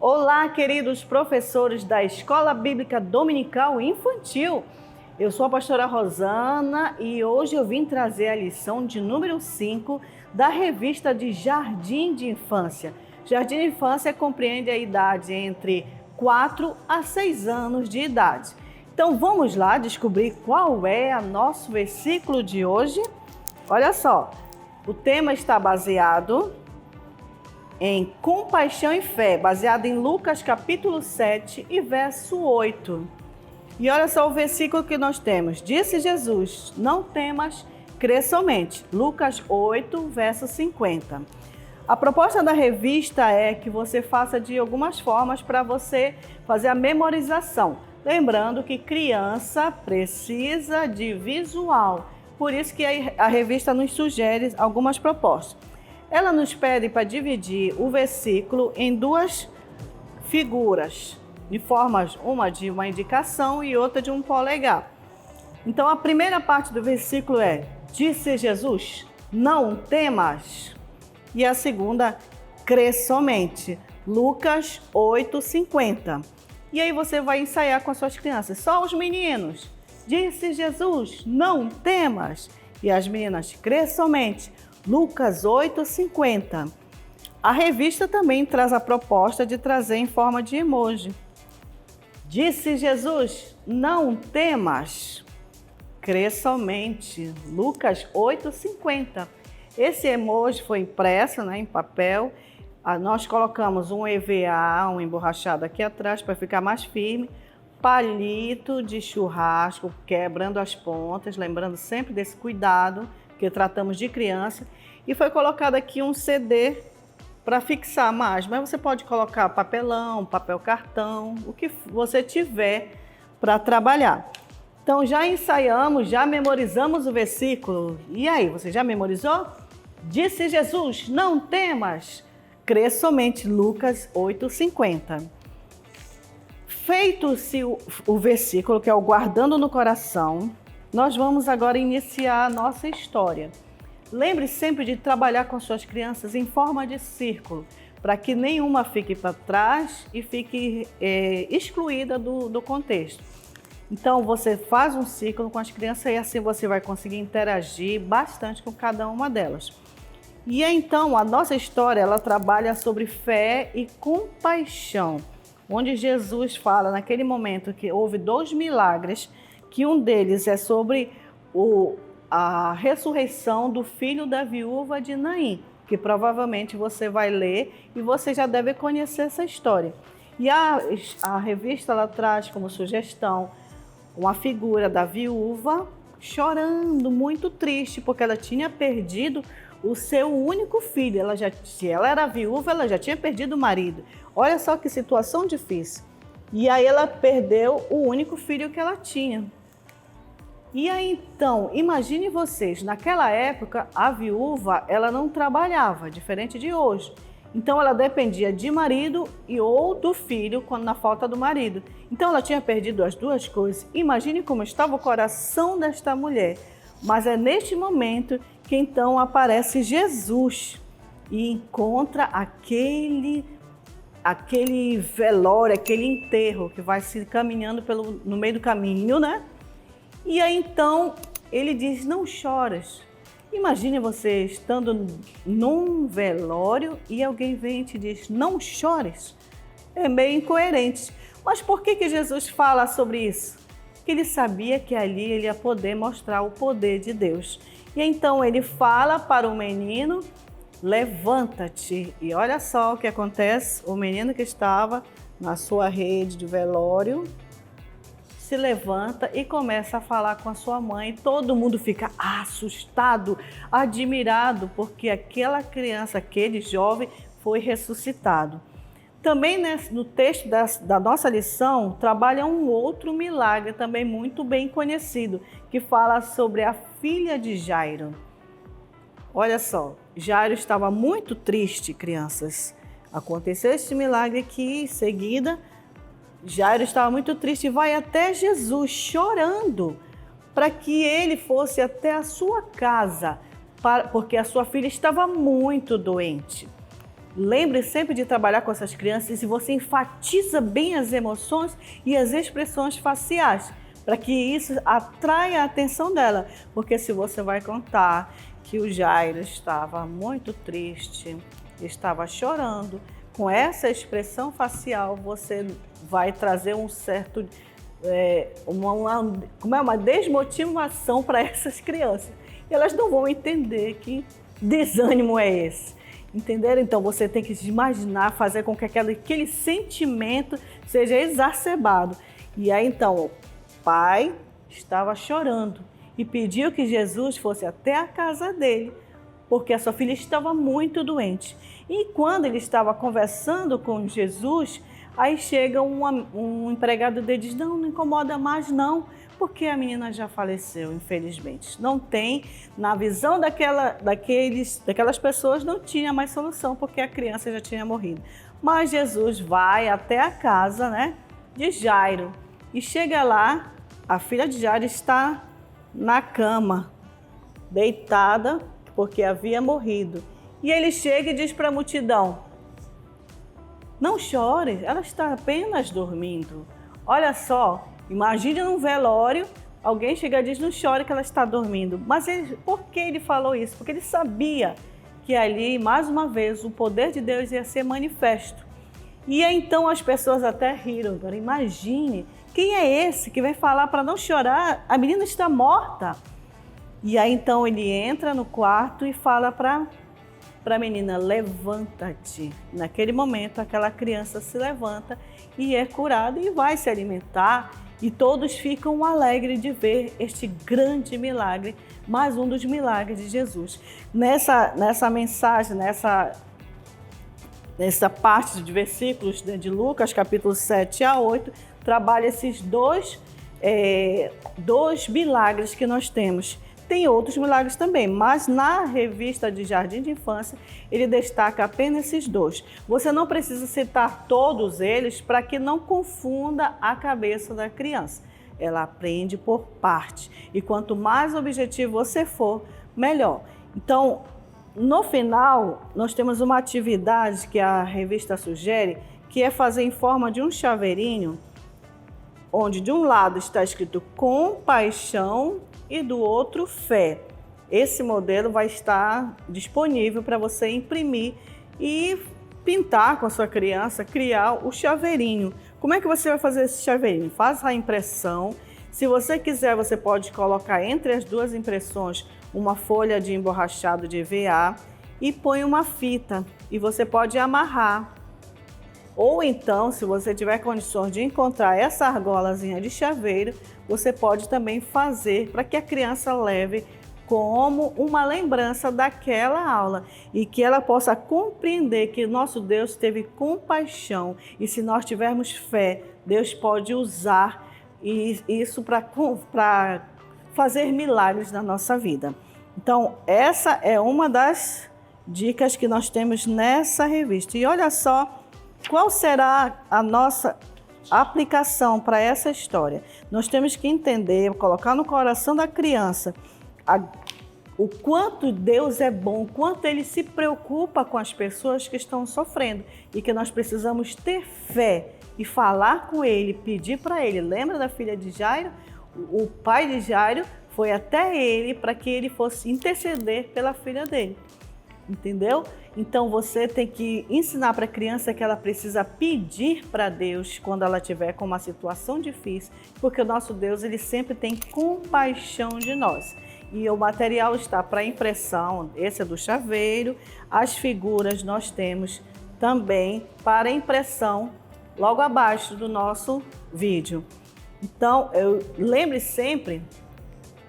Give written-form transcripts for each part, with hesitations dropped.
Olá, queridos professores da Escola Bíblica Dominical Infantil. Eu sou a pastora Rosana e hoje eu vim trazer a lição de número 5 da revista de Jardim de Infância. Jardim de Infância compreende a idade entre 4 a 6 anos de idade. Então vamos lá descobrir qual é o nosso versículo de hoje. Olha só, o tema está baseado em compaixão e fé, baseado em Lucas capítulo 7 e verso 8. E olha só o versículo que nós temos. Disse Jesus, não temas, crê somente. Lucas 8, verso 50. A proposta da revista é que você faça de algumas formas para você fazer a memorização. Lembrando que criança precisa de visual. Por isso que a revista nos sugere algumas propostas. Ela nos pede para dividir o versículo em duas figuras, de formas, uma de uma indicação e outra de um polegar. Então a primeira parte do versículo é: disse Jesus, não temas. E a segunda, crê somente. Lucas 8:50. E aí você vai ensaiar com as suas crianças. Só os meninos. Disse Jesus, não temas. E as meninas, crê somente. Lucas 8:50. A revista também traz a proposta de trazer em forma de emoji. Disse Jesus, não temas, crê somente. Lucas 8:50. Esse emoji foi impresso, em papel. Nós colocamos um EVA, um emborrachado aqui atrás para ficar mais firme. Palito de churrasco, quebrando as pontas, lembrando sempre desse cuidado, que tratamos de criança, e foi colocado aqui um CD para fixar mais, mas você pode colocar papelão, papel cartão, o que você tiver para trabalhar. Então já ensaiamos, já memorizamos o versículo. E aí, você já memorizou? Disse Jesus, não temas, crê somente. Lucas 8:50. Feito-se o versículo, que é o guardando no coração, nós vamos agora iniciar a nossa história. Lembre sempre de trabalhar com suas crianças em forma de círculo, para que nenhuma fique para trás e fique excluída do contexto. Então, você faz um círculo com as crianças e assim você vai conseguir interagir bastante com cada uma delas. E então, a nossa história, ela trabalha sobre fé e compaixão, onde Jesus fala naquele momento que houve 2 milagres, que um deles é sobre a ressurreição do filho da viúva de Naim, que provavelmente você vai ler e você já deve conhecer essa história. E a revista ela traz como sugestão uma figura da viúva chorando, muito triste, porque ela tinha perdido o seu único filho. Se ela era viúva, ela já tinha perdido o marido. Olha só que situação difícil. E aí ela perdeu o único filho que ela tinha. E aí então, imagine vocês, naquela época a viúva ela não trabalhava, diferente de hoje. Então ela dependia de marido ou do filho quando na falta do marido. Então ela tinha perdido as duas coisas. Imagine como estava o coração desta mulher. Mas é neste momento que então aparece Jesus e encontra aquele velório, aquele enterro que vai se caminhando no meio do caminho, E aí então ele diz, não choras. Imagine você estando num velório e alguém vem e te diz, não chores. É meio incoerente. Mas por que Jesus fala sobre isso? Porque ele sabia que ali ele ia poder mostrar o poder de Deus. E então ele fala para o menino, levanta-te. E olha só o que acontece, o menino que estava na sua rede de velório se levanta e começa a falar com a sua mãe. Todo mundo fica assustado, admirado, porque aquela criança, aquele jovem foi ressuscitado. Também no texto da nossa lição, trabalha um outro milagre, também muito bem conhecido, que fala sobre a filha de Jairo. Olha só, Jairo estava muito triste, crianças. Aconteceu esse milagre aqui, em seguida, Jairo estava muito triste e vai até Jesus chorando para que ele fosse até a sua casa, porque a sua filha estava muito doente. Lembre sempre de trabalhar com essas crianças e você enfatiza bem as emoções e as expressões faciais, para que isso atraia a atenção dela. Porque se você vai contar que o Jairo estava muito triste, estava chorando, com essa expressão facial você vai trazer um certo, uma desmotivação para essas crianças. E elas não vão entender que desânimo é esse. Entenderam? Então você tem que imaginar, fazer com que aquele sentimento seja exacerbado. E aí então o pai estava chorando e pediu que Jesus fosse até a casa dele, porque a sua filha estava muito doente. E quando ele estava conversando com Jesus, aí chega um empregado dele e diz: não incomoda mais não, porque a menina já faleceu, infelizmente. Não tem, na visão daquelas pessoas, não tinha mais solução, porque a criança já tinha morrido. Mas Jesus vai até a casa, né, de Jairo, e chega lá, a filha de Jairo está na cama, deitada, porque havia morrido. E ele chega e diz para a multidão: não chore, ela está apenas dormindo. Olha só, imagine num velório, alguém chega e diz: não chore que ela está dormindo. Mas por que ele falou isso? Porque ele sabia que ali, mais uma vez, o poder de Deus ia ser manifesto. E aí, então as pessoas até riram. Agora imagine, quem é esse que vai falar para não chorar? A menina está morta. E aí então ele entra no quarto e fala para a menina: levanta-te. Naquele momento aquela criança se levanta e é curada e vai se alimentar. E todos ficam alegres de ver este grande milagre, mais um dos milagres de Jesus. Nessa mensagem, nessa parte de versículos de Lucas, capítulo 7 a 8, trabalha esses dois milagres que nós temos. Tem outros milagres também, mas na revista de Jardim de Infância, ele destaca apenas esses dois. Você não precisa citar todos eles para que não confunda a cabeça da criança. Ela aprende por parte. E quanto mais objetivo você for, melhor. Então, no final, nós temos uma atividade que a revista sugere, que é fazer em forma de um chaveirinho, onde de um lado está escrito compaixão e do outro fé. Esse modelo vai estar disponível para você imprimir e pintar com a sua criança, criar o chaveirinho. Como é que você vai fazer esse chaveirinho? Faz a impressão. Se você quiser, você pode colocar entre as duas impressões uma folha de emborrachado de EVA e põe uma fita e você pode amarrar. Ou então, se você tiver condições de encontrar essa argolazinha de chaveiro, você pode também fazer para que a criança leve como uma lembrança daquela aula e que ela possa compreender que nosso Deus teve compaixão e se nós tivermos fé, Deus pode usar isso para fazer milagres na nossa vida. Então, essa é uma das dicas que nós temos nessa revista. E olha só, qual será a nossa aplicação para essa história? Nós temos que entender, colocar no coração da criança o quanto Deus é bom, o quanto Ele se preocupa com as pessoas que estão sofrendo e que nós precisamos ter fé e falar com Ele, pedir para Ele. Lembra da filha de Jairo? O pai de Jairo foi até ele para que ele fosse interceder pela filha dele. Entendeu? Então você tem que ensinar para a criança que ela precisa pedir para Deus quando ela estiver com uma situação difícil, porque o nosso Deus, ele sempre tem compaixão de nós. E o material está para impressão, esse é do chaveiro. As figuras nós temos também para impressão logo abaixo do nosso vídeo. Então, lembre sempre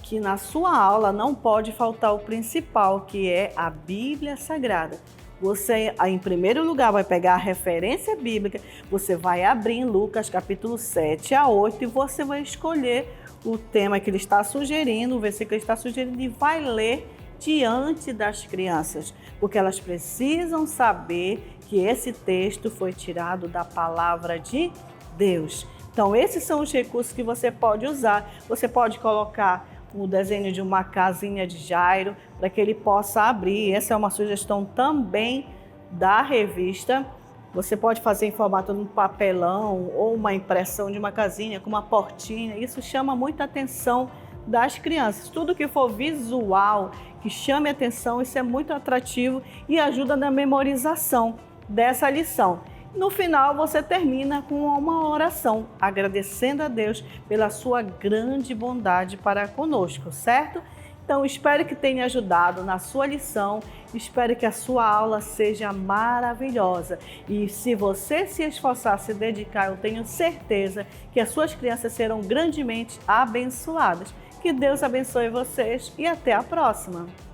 que na sua aula não pode faltar o principal, que é a Bíblia Sagrada. Você, em primeiro lugar, vai pegar a referência bíblica, você vai abrir em Lucas capítulo 7 a 8 e você vai escolher o tema que ele está sugerindo, o versículo que ele está sugerindo e vai ler diante das crianças, porque elas precisam saber que esse texto foi tirado da palavra de Deus. Então, esses são os recursos que você pode usar. Você pode colocar o desenho de uma casinha de Jairo para que ele possa abrir. Essa é uma sugestão também da revista. Você pode fazer em formato de um papelão ou uma impressão de uma casinha com uma portinha. Isso chama muita atenção das crianças. Tudo que for visual, que chame atenção, isso é muito atrativo e ajuda na memorização dessa lição. No final, você termina com uma oração, agradecendo a Deus pela sua grande bondade para conosco, certo? Então, espero que tenha ajudado na sua lição, espero que a sua aula seja maravilhosa. E se você se esforçar, se dedicar, eu tenho certeza que as suas crianças serão grandemente abençoadas. Que Deus abençoe vocês e até a próxima!